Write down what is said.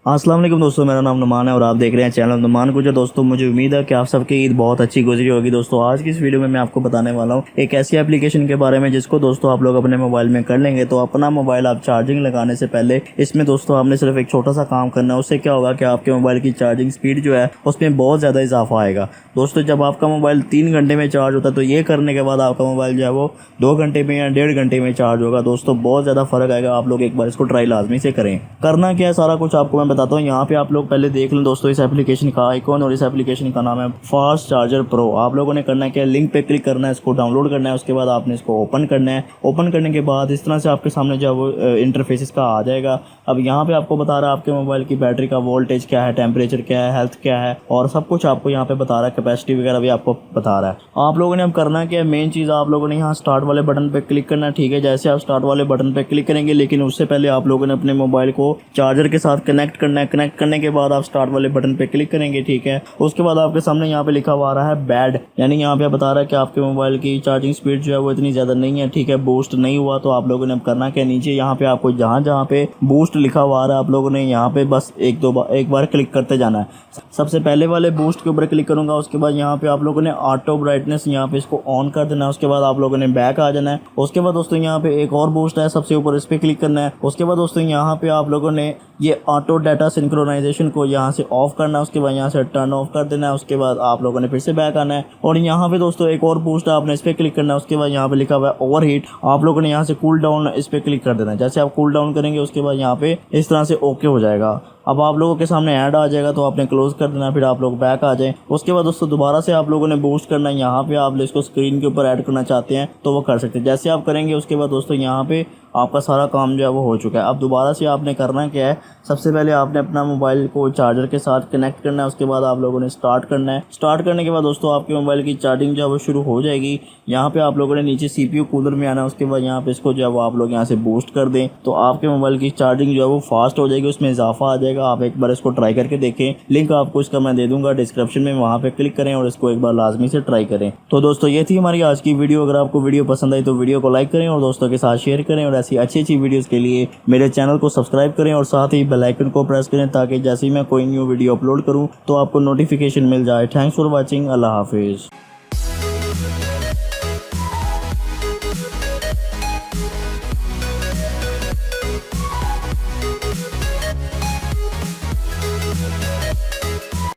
अस्सलाम वालेकुम दोस्तों, मेरा नाम नुमान है और आप देख रहे हैं चैनल नुमान गुजर। दोस्तों मुझे उम्मीद है कि आप सबकी ईद बहुत अच्छी गुजरी होगी। दोस्तों आज की इस वीडियो में मैं आपको बताने वाला हूं एक ऐसी एप्लीकेशन के बारे में जिसको दोस्तों आप लोग अपने मोबाइल में कर लेंगे। तो अपना मोबाइल आप चार्जिंग लगाने से पहले इसमें दोस्तों आपने सिर्फ एक छोटा सा काम करना है। उससे क्या होगा कि आपके मोबाइल की चार्जिंग स्पीड जो है उसमें बहुत ज़्यादा इजाफा आएगा। दोस्तों जब आपका मोबाइल 3 घंटे में चार्ज होता है तो ये करने के बाद आपका मोबाइल जो है वो 2 घंटे में या 1.5 घंटे में चार्ज होगा। दोस्तों बहुत ज़्यादा फ़र्क आएगा। आप लोग एक बार इसको ट्राई लाजमी से करें। करना क्या है सारा कुछ आपको मैं बताता हूँ। यहाँ पे आप लोग पहले देख लें दोस्तों इस एप्लीकेशन का आइकॉन, और इस एप्लीकेशन का नाम है फास्ट चार्जर प्रो। आप लोगों ने करना क्या है, लिंक पे क्लिक करना है, इसको डाउनलोड करना है। उसके बाद आपने इसको ओपन करना है। ओपन करने के बाद इस तरह से आपके सामने जो है वो इंटरफेस इसका आ जाएगा। अब यहाँ पे आपको बता रहा है आपके मोबाइल की बैटरी का वोल्टेज क्या है, टेम्परेचर क्या है, हेल्थ क्या है, और सब कुछ आपको यहाँ पे बता रहा है। कैपेसिटी वगैरह भी आपको बता रहा है। आप लोगों ने अब करना क्या है, मेन चीज़ आप लोगों ने यहाँ स्टार्ट वाले बटन पे क्लिक करना है। ठीक है, जैसे आप स्टार्ट वाले बटन पे क्लिक करेंगे, लेकिन उससे पहले आप लोगों ने अपने मोबाइल को चार्जर के साथ कनेक्ट करना है। कनेक्ट करने के बाद आप स्टार्ट वाले बटन पे क्लिक करेंगे। ठीक है, उसके बाद आपके सामने यहाँ पे लिखा हुआ आ रहा है बैड, यानी यहाँ पे बता रहा है कि आपके मोबाइल की चार्जिंग स्पीड जो है वो इतनी ज़्यादा नहीं है। ठीक है, बूस्ट नहीं हुआ। तो आप लोगों ने अब करना क्या, नीचे यहाँ पे आपको जहाँ पे बूस्ट लिखा हुआ आ रहा है आप लोगों ने यहाँ पे बस एक बार क्लिक करते जाना है। सबसे पहले वाले बूस्ट के ऊपर क्लिक करूंगा। उसके बाद यहाँ पे आप लोगों ने ऑटो ब्राइटनेस यहाँ पे इसको ऑन कर देना है। उसके बाद आप लोगों ने बैक आ जाना है। उसके बाद दोस्तों यहाँ पे एक और बूस्ट है, सबसे ऊपर इस पर क्लिक करना है। उसके बाद दोस्तों यहाँ पे आप लोगों ने ये ऑटो डाटा सिंक्रोनाइजेशन को यहाँ से ऑफ करना है। उसके बाद यहाँ से टर्न ऑफ कर देना है। उसके बाद आप लोगों ने फिर से बैक आना है, और यहाँ पे दोस्तों एक और बूस्ट है, आपने इस पर क्लिक करना है। उसके बाद यहाँ पे लिखा हुआ है ओवर हीट, आप लोगों ने यहाँ से कूल डाउन इस पर क्लिक कर देना है। जैसे आप कूल डाउन करेंगे उसके बाद यहाँ पे इस तरह से ओके हो जाएगा। अब आप लोगों के सामने ऐड आ जाएगा, तो आपने क्लोज कर देना, फिर आप लोग बैक आ जाएं। उसके बाद दोस्तों दोबारा से आप लोगों ने बूस्ट करना है। यहाँ पे आप इसको स्क्रीन के ऊपर ऐड करना चाहते हैं तो वो कर सकते हैं। जैसे आप करेंगे उसके बाद दोस्तों यहाँ पे आपका सारा काम जो है वो हो चुका है। अब दोबारा से आपने करना क्या है, सबसे पहले आपने अपना मोबाइल को चार्जर के साथ कनेक्ट करना है। उसके बाद आप लोगों ने स्टार्ट करना है। स्टार्ट करने के बाद दोस्तों आपके मोबाइल की चार्जिंग जो है वो शुरू हो जाएगी। यहाँ पे आप लोगों ने नीचे CPU कूलर में आना है। उसके बाद यहाँ पे इसको जो है वो आप लोग यहाँ से बूस्ट कर दें तो आपके मोबाइल की चार्जिंग जो है वो फास्ट हो जाएगी, उसमें इजाफा आ जाएगा। आप एक बार इसको ट्राई करके देखें, लिंक आपको इसका मैं दे दूंगा डिस्क्रिप्शन में, वहाँ पे क्लिक करें और इसको एक बार लाजमी से ट्राई करें। तो दोस्तों ये थी हमारी आज की वीडियो। अगर आपको वीडियो पसंद आई तो वीडियो को लाइक करें और दोस्तों के साथ शेयर करें, और ऐसी अच्छी वीडियोस के लिए मेरे चैनल को सब्सक्राइब करें और साथ ही बेल आइकन को प्रेस करें ताकि जैसे ही मैं कोई न्यू वीडियो अपलोड करूं तो आपको नोटिफिकेशन मिल जाए। Thanks for watching. अल्लाह हाफिज़।